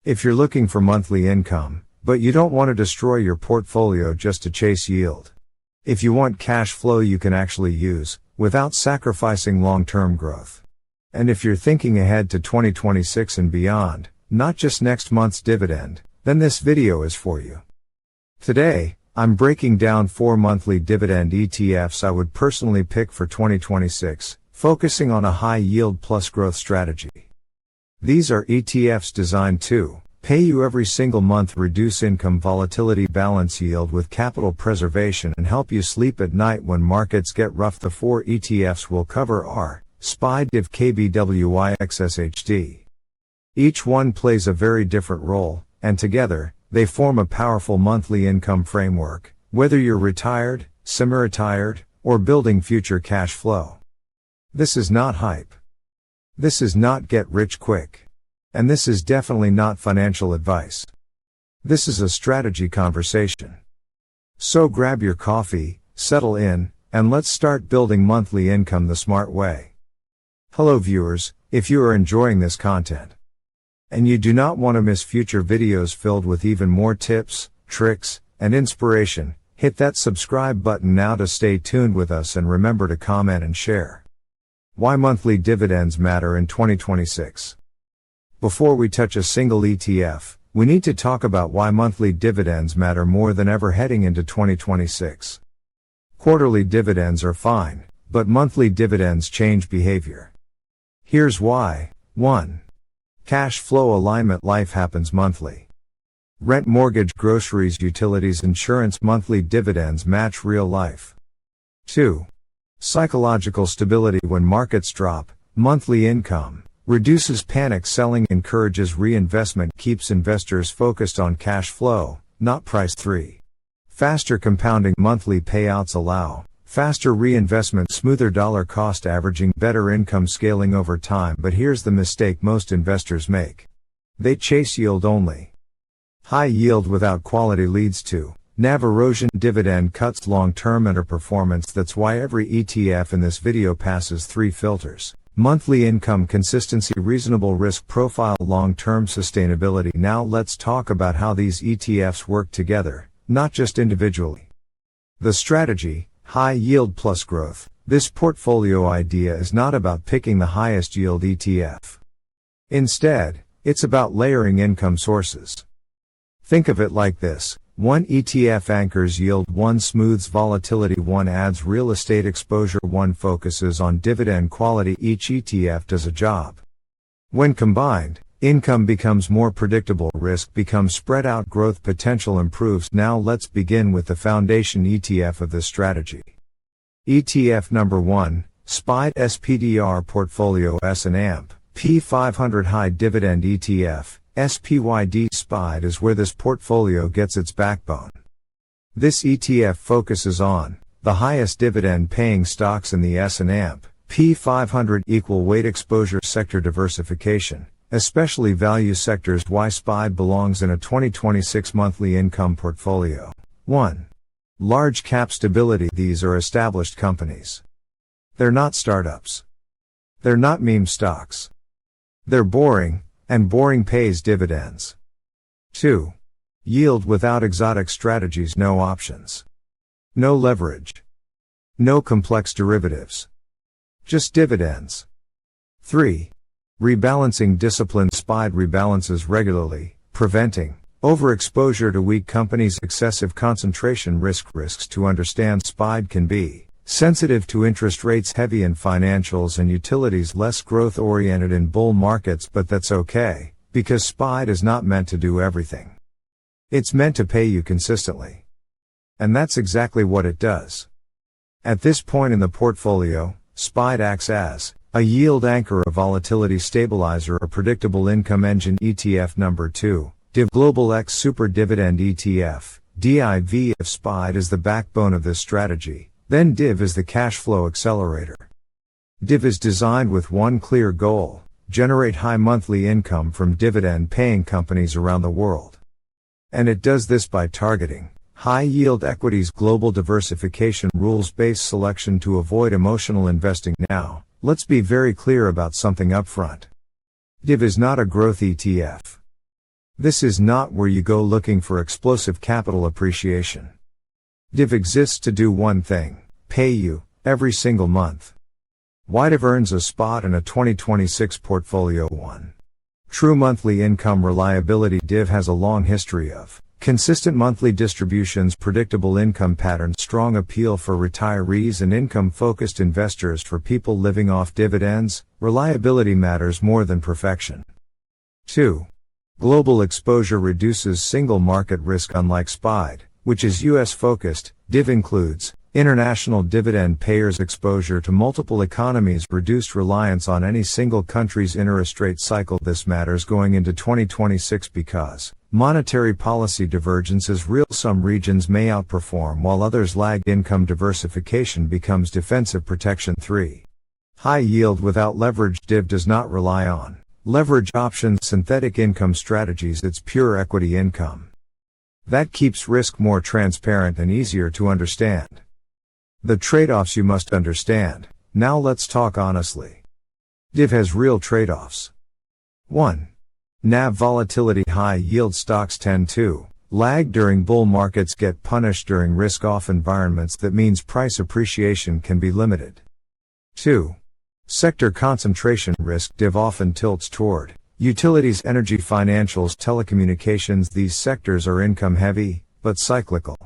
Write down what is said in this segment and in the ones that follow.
If you're looking for monthly income, but you don't want to destroy your portfolio just to chase yield. If you want cash flow you can actually use, without sacrificing long-term growth. And if you're thinking ahead to 2026 and beyond, not just next month's dividend, then this video is for you. Today, I'm breaking down 4 monthly dividend ETFs I would personally pick for 2026, focusing on a high yield plus growth strategy. These are ETFs designed to pay you every single month, reduce income volatility, balance yield with capital preservation, and help you sleep at night when markets get rough. The 4 ETFs we'll cover are SPY, Div, KBWY, XSHD. Each one plays a very different role, and together, they form a powerful monthly income framework, whether you're retired, semi-retired, or building future cash flow. This is not hype. This is not get rich quick. And this is definitely not financial advice. This is a strategy conversation. So grab your coffee, settle in, and let's start building monthly income the smart way. Hello viewers, if you are enjoying this content, and you do not want to miss future videos filled with even more tips, tricks, and inspiration, hit that subscribe button now to stay tuned with us, and remember to comment and share. Why monthly dividends matter in 2026. Before we touch a single ETF, we need to talk about why monthly dividends matter more than ever heading into 2026. Quarterly dividends are fine, but monthly dividends change behavior. Here's why. 1. Cash flow alignment. Life happens monthly. Rent, mortgage, groceries, utilities, insurance. Monthly dividends match real life. 2. Psychological stability. When markets drop, monthly income reduces panic selling, encourages reinvestment, keeps investors focused on cash flow, not price. 3. Faster compounding. Monthly payouts allow faster reinvestment, smoother dollar cost averaging, better income scaling over time. But here's the mistake most investors make. They chase yield only. High yield without quality leads to NAV erosion, dividend cuts, long-term underperformance. That's why every ETF in this video passes 3 filters. Monthly income, consistency, reasonable risk profile, long-term sustainability. Now let's talk about how these ETFs work together, not just individually. The strategy, high yield plus growth. This portfolio idea is not about picking the highest yield ETF. Instead, it's about layering income sources. Think of it like this. 1 ETF anchors yield, 1 smooths volatility, 1 adds real estate exposure, 1 focuses on dividend quality. Each ETF does a job. When combined, income becomes more predictable, risk becomes spread out, growth potential improves. Now let's begin with the foundation ETF of this strategy. ETF number 1, SPY, SPDR Portfolio S&P 500 High Dividend ETF. SPYD. SPY is where this portfolio gets its backbone. This ETF focuses on the highest dividend paying stocks in the S&P 500, equal weight exposure, sector diversification, especially value sectors. Why SPY belongs in a 2026 monthly income portfolio. 1. Large cap stability. These are established companies. They're not startups. They're not meme stocks. They're boring, and boring pays dividends. 2. Yield without exotic strategies. No options. No leverage. No complex derivatives. Just dividends. 3. Rebalancing discipline. SPY rebalances regularly, preventing overexposure to weak companies, excessive concentration risk. Risks to understand. SPY can be sensitive to interest rates, heavy in financials and utilities, less growth oriented in bull markets, but that's okay, because SPY is not meant to do everything. It's meant to pay you consistently. And that's exactly what it does. At this point in the portfolio, SPY acts as a yield anchor, a volatility stabilizer, a predictable income engine. ETF number 2, Div, Global X Super Dividend ETF, DIV. If SPY is the backbone of this strategy, then Div is the cash flow accelerator. Div is designed with one clear goal: generate high monthly income from dividend-paying companies around the world. And it does this by targeting high-yield equities, global diversification, rules-based selection to avoid emotional investing. Now, let's be very clear about something upfront. Div is not a growth ETF. This is not where you go looking for explosive capital appreciation. Div exists to do one thing: pay you, every single month. Why Div earns a spot in a 2026 portfolio? 1. True monthly income reliability. Div has a long history of consistent monthly distributions, predictable income patterns, strong appeal for retirees and income-focused investors. For people living off dividends, reliability matters more than perfection. 2. Global exposure reduces single market risk. Unlike SPID, which is US-focused, Div includes international dividend payers, exposure to multiple economies, reduced reliance on any single country's interest rate cycle. This matters going into 2026 because monetary policy divergence is real. Some regions may outperform while others lag. Income diversification becomes defensive protection. 3. High yield without leverage. Div does not rely on leverage options, synthetic income strategies. It's pure equity income. That keeps risk more transparent and easier to understand. The trade-offs you must understand. Now let's talk honestly. Div has real trade-offs. 1. NAV volatility. High yield stocks tend to lag during bull markets, get punished during risk-off environments. That means price appreciation can be limited. 2. Sector concentration risk. Div often tilts toward utilities, energy, financials, telecommunications. These sectors are income heavy, but cyclical.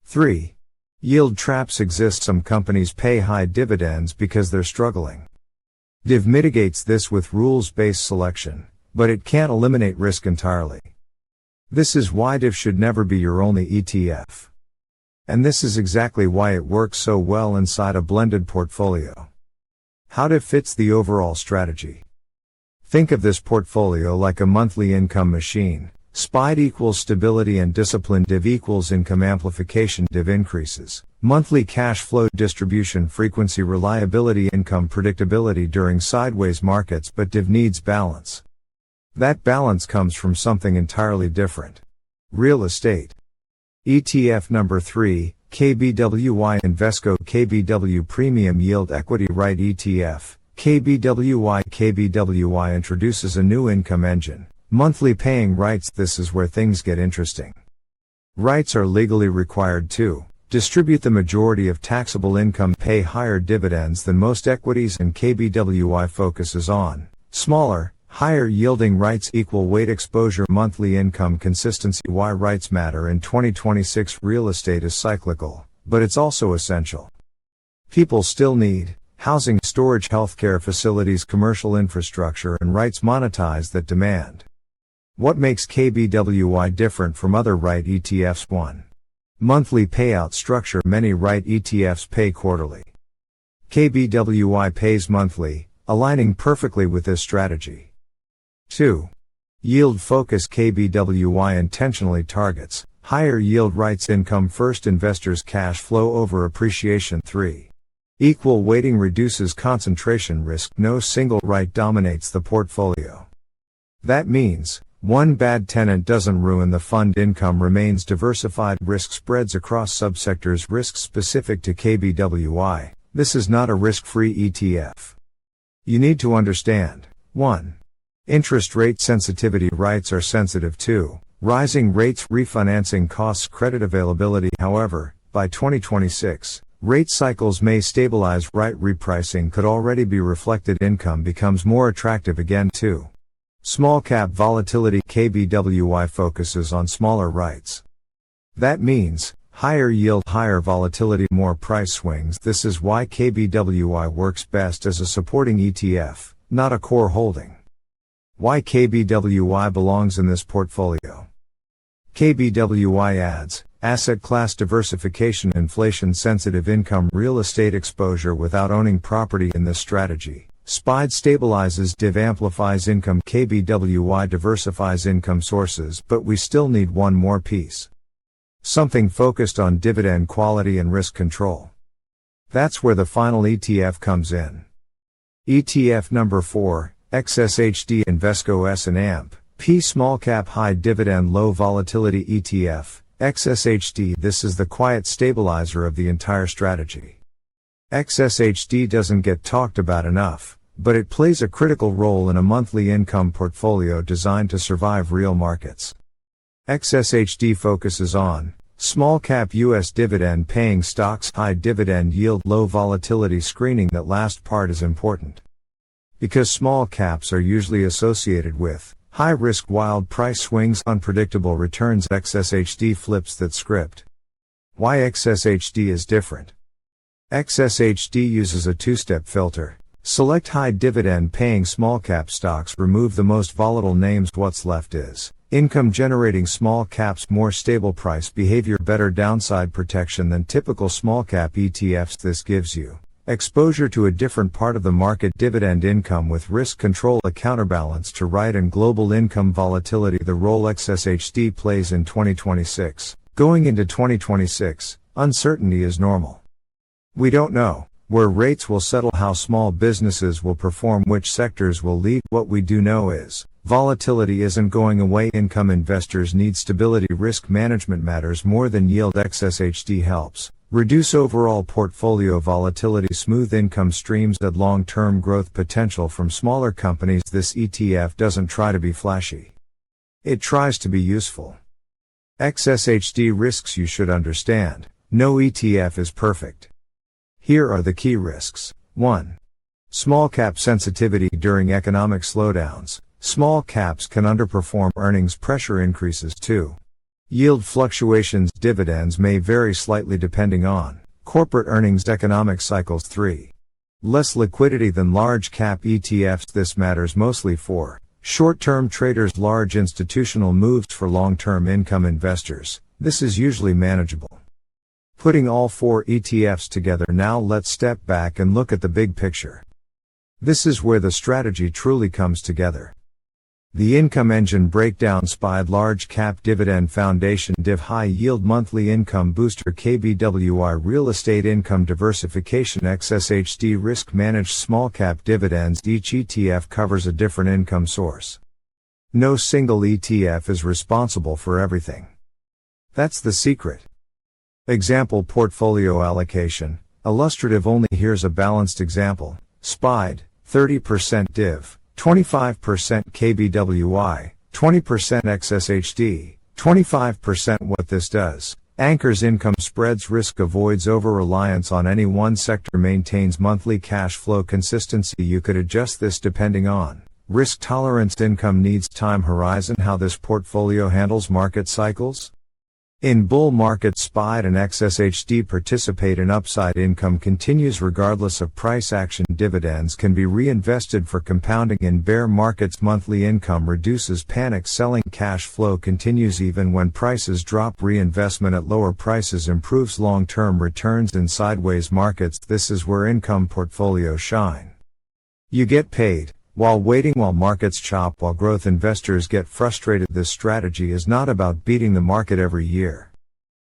3. Yield traps exist. Some companies pay high dividends because they're struggling. Div mitigates this with rules-based selection, but it can't eliminate risk entirely. This is why Div should never be your only ETF. And this is exactly why it works so well inside a blended portfolio. How Div fits the overall strategy. Think of this portfolio like a monthly income machine. SPID equals stability and discipline. Div equals income amplification. Div increases monthly cash flow distribution frequency, reliability, income predictability during sideways markets, but Div needs balance. That balance comes from something entirely different. Real estate. ETF number 3, KBWY Invesco KBW Premium Yield Equity REIT ETF, KBWY. KBWY introduces a new income engine. Monthly paying REITs. This is where things get interesting. REITs are legally required to distribute the majority of taxable income, pay higher dividends than most equities, and KBWY focuses on smaller, higher yielding REITs. Equal weight exposure, monthly income consistency. Why REITs matter in 2026. Real estate is cyclical, but it's also essential. People still need housing, storage, healthcare facilities, commercial infrastructure, and REITs monetize that demand. What makes KBWY different from other REIT ETFs? 1. Monthly payout structure. Many REIT ETFs pay quarterly. KBWY pays monthly, aligning perfectly with this strategy. 2. Yield focus. KBWY intentionally targets higher yield REITs. Income first, investors cash flow over appreciation. 3. Equal weighting reduces concentration risk. No single REIT dominates the portfolio. That means one bad tenant doesn't ruin the fund. Income remains diversified. Risk spreads across subsectors. Risks specific to KBWY. This is not a risk-free ETF. You need to understand. 1. Interest rate sensitivity. REITs are sensitive to rising rates, refinancing costs, credit availability. However, by 2026, rate cycles may stabilize. REIT repricing could already be reflected. Income becomes more attractive again. 2. Small cap volatility. KBWY focuses on smaller REITs. That means higher yield, higher volatility, more price swings. This is why KBWY works best as a supporting ETF, not a core holding. Why KBWY belongs in this portfolio. KBWY adds asset class diversification, inflation sensitive income, real estate exposure without owning property. In this strategy, SPID stabilizes, Div amplifies income, KBWY diversifies income sources, but we still need one more piece. Something focused on dividend quality and risk control. That's where the final ETF comes in. ETF number 4, XSHD Invesco S&P Small Cap High Dividend Low Volatility ETF, XSHD. This is the quiet stabilizer of the entire strategy. XSHD doesn't get talked about enough, but it plays a critical role in a monthly income portfolio designed to survive real markets. XSHD focuses on small cap US dividend paying stocks, high dividend yield, low volatility screening. That last part is important, because small caps are usually associated with high risk, wild price swings, unpredictable returns. XSHD flips that script. Why XSHD is different? XSHD uses a two-step filter. Select high dividend paying small cap stocks, remove the most volatile names. What's left is income generating small caps, more stable price behavior, better downside protection than typical small cap ETFs. This gives you exposure to a different part of the market. Dividend income with risk control, a counterbalance to REIT and global income volatility. The role XSHD plays in 2026. Going into 2026, uncertainty is normal. We don't know where rates will settle, how small businesses will perform, which sectors will lead. What we do know is volatility isn't going away. Income investors need stability. Risk management matters more than yield. XSHD helps reduce overall portfolio volatility. Smooth income streams add long-term growth potential from smaller companies. This ETF doesn't try to be flashy. It tries to be useful. XSHD risks you should understand. No ETF is perfect. Here are the key risks. 1. Small cap sensitivity during economic slowdowns. Small caps can underperform, earnings pressure increases. 2. Yield fluctuations. Dividends may vary slightly depending on corporate earnings, economic cycles. 3. Less liquidity than large cap ETFs. This matters mostly for short-term traders. Large institutional moves for long-term income investors. This is usually manageable. Putting all 4 ETFs together. Now let's step back and look at the big picture. This is where the strategy truly comes together. The income engine breakdown. SPID, large cap dividend foundation. Div, high yield monthly income booster. KBWY, real estate income diversification. XSHD, risk managed small cap dividends. Each ETF covers a different income source. No single ETF is responsible for everything. That's the secret. Example portfolio allocation. Illustrative only. Here's a balanced example. SPID, 30% div, 25% KBWY, 20% XSHD, 25%. What this does: anchors income spreads risk, avoids over-reliance on any one sector, maintains monthly cash flow consistency. You could adjust this depending on risk tolerance, income needs, time horizon. How this portfolio handles market cycles. In bull markets, SPID and XSHD participate in upside. Income continues regardless of price action. Dividends can be reinvested for compounding. In bear markets, monthly income reduces panic selling. Cash flow continues even when prices drop. Reinvestment at lower prices improves long-term returns. In sideways markets, this is where income portfolios shine. You get paid while waiting, while markets chop, while growth investors get frustrated. This strategy is not about beating the market every year.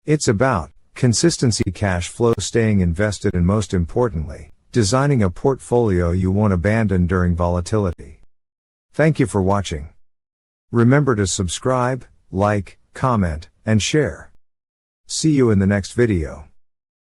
It's about consistency, cash flow, staying invested, and most importantly, designing a portfolio you won't abandon during volatility. Thank you for watching. Remember to subscribe, like, comment, and share. See you in the next video.